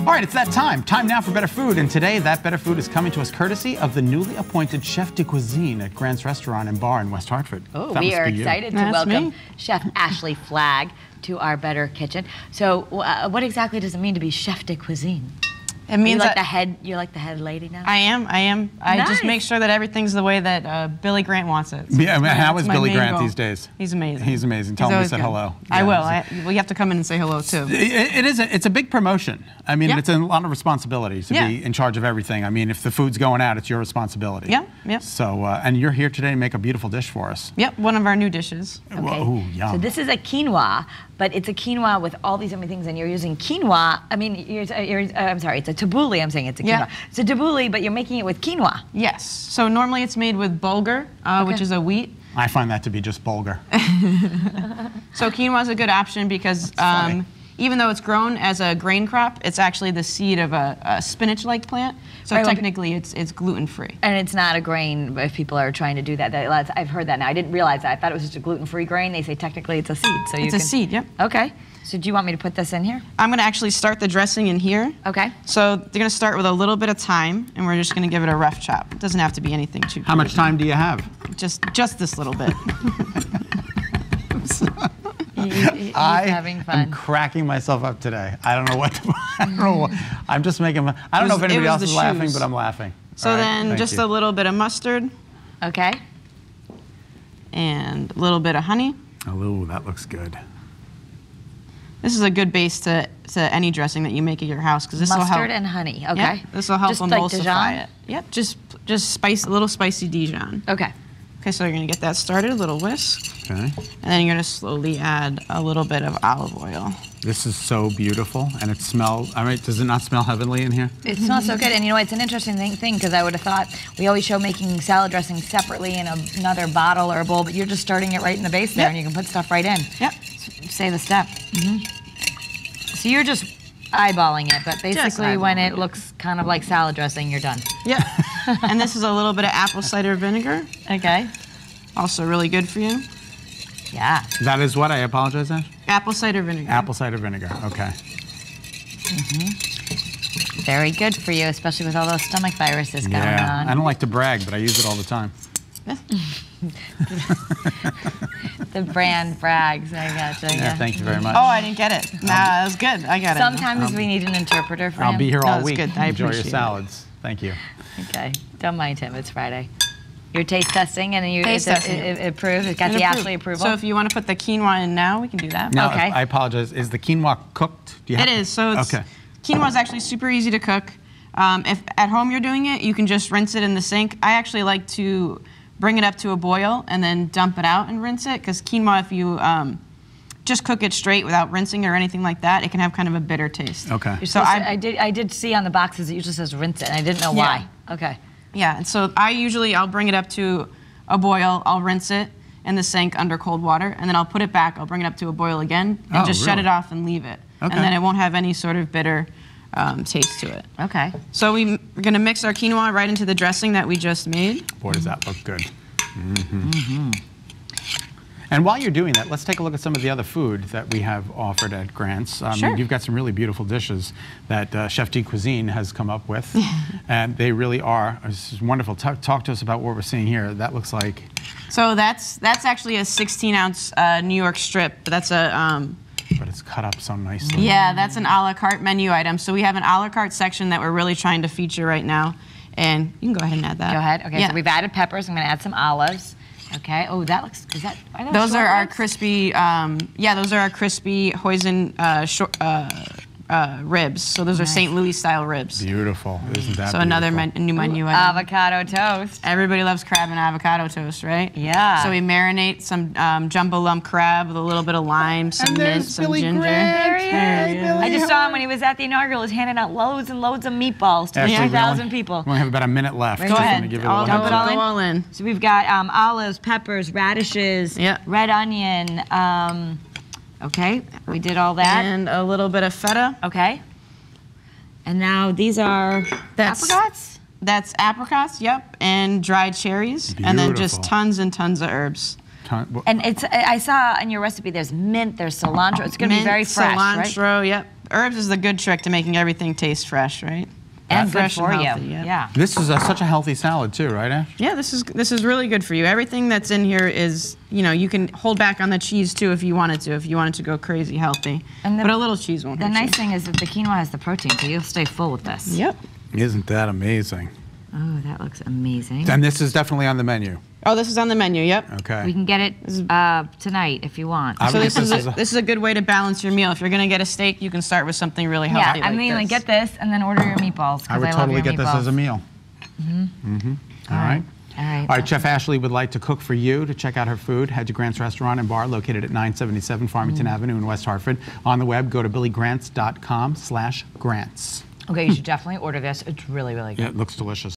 All right, it's that time. Time now for Better Food. And today, that Better Food is coming to us courtesy of the newly appointed Chef de Cuisine at Grant's Restaurant and Bar in West Hartford. Oh, we are excited to welcome Chef Ashley Flagg to our Better Kitchen. So, what exactly does it mean to be Chef de Cuisine? It means you're like the head lady now? I am. I Nice. just make sure that everything's the way that Billy Grant wants it. So Yeah, I mean, how is Billy Grant these days? He's amazing. He's amazing. Tell him we said hello. I will. Well, you have to come in and say hello, too. It's a big promotion. I mean, it's a lot of responsibility to be in charge of everything. I mean, if the food's going out, it's your responsibility. Yeah. So, and you're here today to make a beautiful dish for us. Yep, one of our new dishes. Okay. Ooh, yum. So this is a quinoa, but it's a quinoa with all these different things, and you're using quinoa. I mean, I'm sorry, it's a tabouli. I'm saying it's a quinoa. Yeah. It's a tabouli, but you're making it with quinoa. Yes. So normally it's made with bulgur, which is a wheat. I find that to be just bulgur. So quinoa is a good option because even though it's grown as a grain crop, it's actually the seed of a spinach-like plant. So technically, it's gluten-free. And it's not a grain if people are trying to do that. I've heard that now. I didn't realize that. I thought it was just a gluten-free grain. They say technically it's a seed. So it's a seed, yep. Okay. So do you want me to put this in here? I'm going to actually start the dressing in here. Okay. So they're going to start with a little bit of thyme, and we're just going to give it a rough chop. It doesn't have to be anything too crazy. How much time do you have? Just this little bit. He's having fun. I'm cracking myself up today. I don't know what. I don't know what. I'm just making. I don't know if anybody else is laughing, but I'm laughing. So then just a little bit of mustard. Okay. And a little bit of honey. Oh, that looks good. This is a good base to any dressing that you make at your house because this will help. Mustard and honey. Okay. Yep, this will help emulsify it. Yep. Just a little spicy Dijon. Okay. Okay, so you're gonna get that started, a little whisk. Okay. And then you're gonna slowly add a little bit of olive oil. This is so beautiful, and it smells. I mean, does it not smell heavenly in here? It smells so good, and you know it's an interesting thing because I would have thought we always show making salad dressing separately in another bottle or a bowl, but you're just starting it right in the base there, and you can put stuff right in. Yep. Say the step. So you're just eyeballing it, but basically when it looks kind of like salad dressing, you're done. Yeah. And this is a little bit of apple cider vinegar. Okay. Also really good for you. Yeah. That is what? I apologize, Ash? Apple cider vinegar. Apple cider vinegar, okay. Very good for you, especially with all those stomach viruses going on. I don't like to brag, but I use it all the time. The brand brags, I gotcha. Yeah, thank you very much. Oh, I didn't get it. Nah, that was good. I got it. Sometimes we need an interpreter for him. I'll be here all week. Good. I Enjoy your appreciate salads. Thank you. Okay, don't mind him. It's Friday. You're taste testing, and it's approved. It's got the approved. Ashley approval. So if you want to put the quinoa in now, we can do that. Now, Okay. I apologize. Is the quinoa cooked? Do you have It is. So it's, quinoa is actually super easy to cook. If at home you're doing it, you can just rinse it in the sink. I actually like to bring it up to a boil and then dump it out and rinse it, because quinoa, if you just cook it straight without rinsing or anything like that, it can have kind of a bitter taste. Okay. So I did see on the boxes it usually says rinse it, and I didn't know why. Okay. Yeah, and so I'll bring it up to a boil, I'll rinse it in the sink under cold water, and then I'll put it back, I'll bring it up to a boil again, and just shut it off and leave it. Okay. And then it won't have any sort of bitter taste to it. Okay. So we're gonna mix our quinoa right into the dressing that we just made. Boy, does that look good. And while you're doing that, let's take a look at some of the other food that we have offered at Grant's. Sure. You've got some really beautiful dishes that Chef de Cuisine has come up with, and they really are. This is wonderful. Talk to us about what we're seeing here. That looks like. So that's actually a 16-ounce New York strip. But that's a. But it's cut up so nicely. Yeah, that's an a la carte menu item. So we have an a la carte section that we're really trying to feature right now, and you can go ahead and add that. Go ahead. Okay. Yeah. So we've added peppers. I'm going to add some olives. Okay. Oh, that looks. Is that? Are those are our crispy. Yeah, those are our crispy hoisin ribs. So those are St. Louis style ribs. Beautiful. Isn't that so beautiful? Another new menu item. Avocado toast. Everybody loves crab and avocado toast, right? Yeah. So we marinate some jumbo lump crab with a little bit of lime, some mint, some ginger. There he is. I just saw him when he was at the inaugural. He was handing out loads and loads of meatballs to 2,000 people. We only have about a minute left. Go ahead. Give it Dump it all in. So we've got olives, peppers, radishes, red onion. Okay, we did all that. And a little bit of feta. Okay. And now these are apricots? That's apricots, yep, and dried cherries. Beautiful. And then just tons and tons of herbs. And I saw in your recipe there's mint, there's cilantro. It's going to be very fresh, cilantro, right? Yep. Herbs is the good trick to making everything taste fresh, right? And good Fresh for and you. healthy, Yeah. This is such a healthy salad too, right, Ash? Yeah, this is really good for you. Everything that's in here is, you can hold back on the cheese too if you wanted to go crazy healthy. And but a little cheese won't hurt The you. nice thing is that the quinoa has the protein, so you'll stay full with this. Yep. Isn't that amazing? Oh, that looks amazing. And this is definitely on the menu. Oh, this is on the menu. Yep. Okay. We can get it tonight if you want. I So would this get is a good way to balance your meal. If you're gonna get a steak, you can start with something really Yeah, healthy. I mean, like get this and then order your meatballs. I would love totally your get this meatballs. as a meal. All right. All right. All right, Chef Ashley would like to cook for you. To check out her food, head to Grant's Restaurant and Bar, located at 977 Farmington Avenue in West Hartford. On the web, go to billygrants.com/grants. Okay, you should definitely order this. It's really, really good. Yeah, it looks delicious.